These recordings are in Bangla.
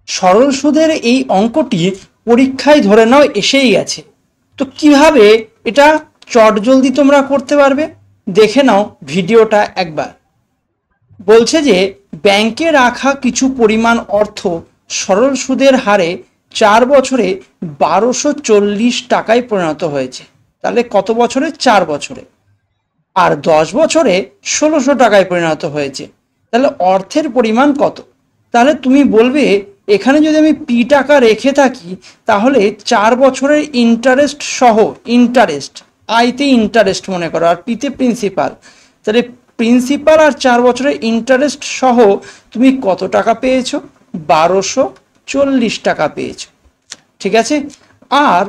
সরল সুদের এই অঙ্কটি পরীক্ষায় ধরে নাও এসেই গেছে। তো কিভাবে এটা চটজলদি তোমরা করতে পারবে দেখে নাও ভিডিওটা একবার। বলছে যে ব্যাংকে রাখা কিছু পরিমাণ অর্থ সরল সুদের হারে 4 বছরে 1240 টাকায় পরিণত হয়েছে। তাহলে কত বছরে? 4 বছরে। আর 10 বছরে 1600 টাকায় পরিণত হয়েছে। তাহলে অর্থের পরিমাণ কত? তাহলে তুমি বলবে এখানে যদি আমি পি টাকা রেখে থাকি তাহলে 4 বছরের ইন্টারেস্ট সহ, ইন্টারেস্ট আইতে ইন্টারেস্ট মনে করো আর পিতে প্রিন্সিপাল, তাহলে প্রিন্সিপাল আর 4 বছরের ইন্টারেস্ট সহ তুমি কত টাকা পেয়েছো? 1240 টাকা পেয়েছো। ঠিক আছে। আর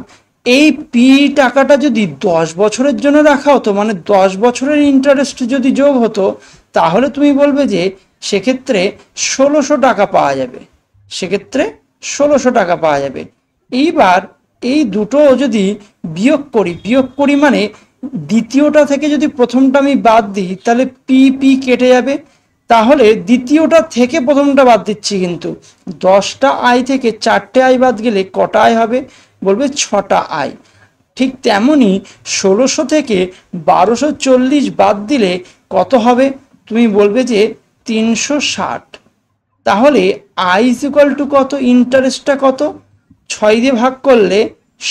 এই পি টাকাটা যদি 10 বছরের জন্য রাখা হতো, মানে 10 বছরের ইন্টারেস্ট যদি যোগ হতো, তাহলে তুমি বলবে যে সেক্ষেত্রে 1600 টাকা পাওয়া যাবে। সেক্ষেত্রে 1600 টাকা পাওয়া যাবে। এইবার এই দুটো যদি বিয়োগ করি মানে দ্বিতীয়টা থেকে যদি প্রথমটা আমি বাদ দিই তাহলে পি পি কেটে যাবে। তাহলে দ্বিতীয়টা থেকে প্রথমটা বাদ দিচ্ছি, কিন্তু 10টা আয় থেকে 4টে আয় বাদ গেলে কটা আয় হবে? বলবে 6টা আয়। ঠিক তেমনি 1600 থেকে 1240 বাদ দিলে কত হবে? তুমি বলবে যে 360। তাহলে আই ইজ ইকুয়াল টু কত? ইন্টারেস্টটা কত? 6 দিয়ে ভাগ করলে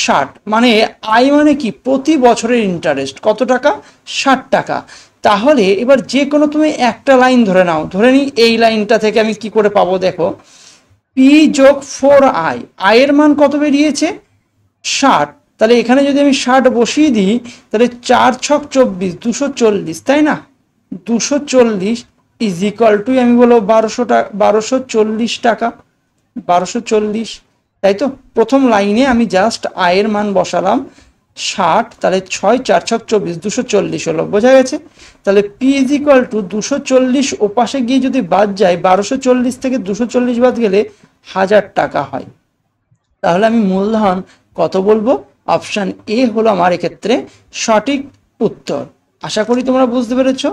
60, মানে আই মানে কি? প্রতি বছরের ইন্টারেস্ট কত টাকা? 60 টাকা। তাহলে এবার যে কোনো তুমি একটা লাইন ধরে নাও, ধরে নিই এই লাইনটা থেকে আমি কি করে পাবো দেখো, পি যোগ 4i, আয়ের মান কত বেরিয়েছে? 60। তাহলে এখানে যদি আমি 60 বসিয়ে দিই তাহলে 4 ছক 24, 240, তাই না? 240 ইজ ইকুয়াল টু আমি বলবো 1240 টাকা। 1240, তাই তো? প্রথম লাইনে আমি জাস্ট আয়ের মান বসালাম 60, তাহলে 6 4 ছক 24, 240 হলো। বোঝা গেছে? তাহলে পি ইজ ইকুয়াল টু 240 ওপাশে গিয়ে যদি বাদ যায়, 1240 থেকে 240 বাদ গেলে 1000 টাকা হয়। তাহলে আমি মূলধন কত বলবো? অপশান এ হলো আমার এক্ষেত্রে সঠিক উত্তর। আশা করি তোমরা বুঝতে পেরেছো।